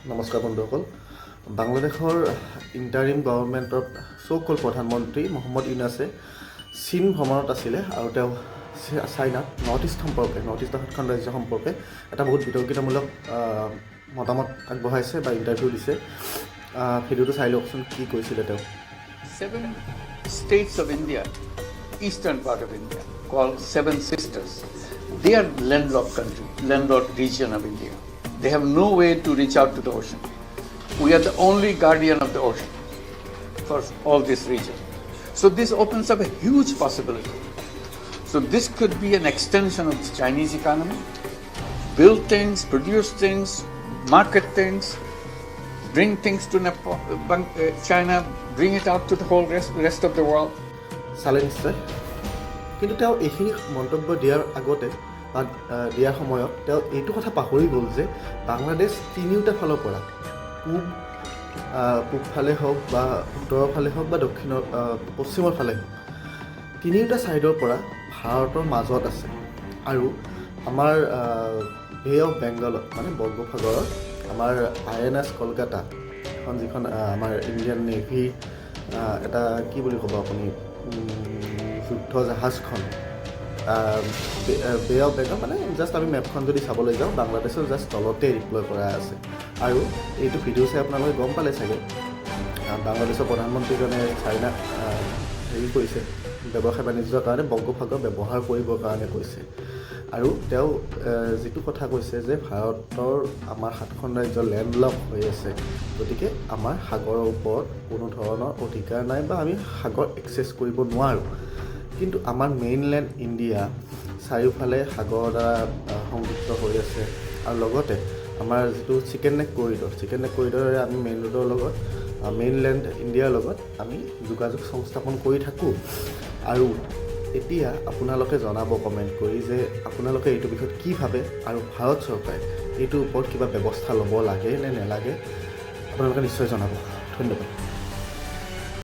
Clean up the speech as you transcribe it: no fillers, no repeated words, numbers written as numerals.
নমস্কাৰ বন্ধুসকল। বাংলাদেশৰ ইণ্টাৰিম গভৰ্ণমেণ্টৰ চৌকল প্ৰধানমন্ত্ৰী মহম্মদ ইউনাছে চীন ভ্ৰমণত আছিলে আৰু তেওঁ চাইনাত নৰ্থ ইষ্ট সাতখন ৰাজ্য সম্পৰ্কে এটা বহুত বিতৰ্কিতমূলক মতামত আগবঢ়াইছে বা ইণ্টাৰভিউ দিছে। ভিডিঅ'টো চাই লওকচোন কি কৈছিলে তেওঁ। 7 states of India, eastern part of India, called Seven Sisters. They are landlocked region of India. They have no way to reach out to the ocean. We are the only guardian of the ocean for all this region. So this opens up a huge possibility. So this could be an extension of the Chinese economy, build things, produce things, market things, bring things to China, bring it out to the whole rest of the world. চালে নিশ্চয়, কিন্তু তেওঁ এইখিনি মন্তব্য দিয়াৰ আগতে বা দিয়াৰ সময়ত তেওঁ এইটো কথা পাহৰি গ'ল যে বাংলাদেশ তিনিওটা ফালৰ পৰা পূবফালে হওক বা উত্তৰৰ ফালে হওক বা পশ্চিমৰ ফালে হওক তিনিওটা ছাইডৰ পৰা ভাৰতৰ মাজত আছে। আৰু আমাৰ বে অফ বেংগলত মানে বংগোপসাগৰত আমাৰ INS কলকাতা এখন যিখন আমাৰ ইণ্ডিয়ান নেভিৰ এটা কি বুলি ক'ব আপুনি যুদ্ধ জাহাজখন বে অফ বেংগল মানে জাষ্ট আমি মেপখন যদি চাবলৈ যাওঁ বাংলাদেশৰ জাষ্ট তলতে ডিপ্লয় কৰা আছে। আৰু এইটো ভিডিঅ' চাই আপোনালোকে গম পালে চাগে বাংলাদেশৰ প্ৰধানমন্ত্ৰীজনে চাইনাক হেৰি কৰিছে ব্যৱসায় বাণিজ্যৰ কাৰণে বংগোপসাগৰ ব্যৱহাৰ কৰিবৰ কাৰণে কৈছে। আৰু তেওঁ যিটো কথা কৈছে যে ভাৰতৰ আমাৰ 7খন ৰাজ্য লেণ্ডলক হৈ আছে, গতিকে আমাৰ সাগৰৰ ওপৰত কোনো ধৰণৰ অধিকাৰ নাই বা আমি সাগৰ এক্সেছ কৰিব নোৱাৰোঁ। কিন্তু আমাৰ মেইনলেণ্ড ইণ্ডিয়া চাৰিওফালে সাগৰৰ দ্বাৰা সংযুক্ত হৈ আছে। আৰু লগতে আমাৰ যিটো চিকেন নেক কৰিডৰেৰে আমি মেইন ৰোডৰ লগত মেইনলেণ্ড ইণ্ডিয়াৰ লগত আমি যোগাযোগ সংস্থাপন কৰি থাকোঁ। আৰু এতিয়া আপোনালোকে জনাব কমেণ্ট কৰি যে আপোনালোকে এইটো বিষয়ত কি ভাবে আৰু ভাৰত চৰকাৰে এইটোৰ ওপৰত কিবা ব্যৱস্থা ল'ব লাগে নে নেলাগে আপোনালোকে নিশ্চয় জনাব। ধন্যবাদ।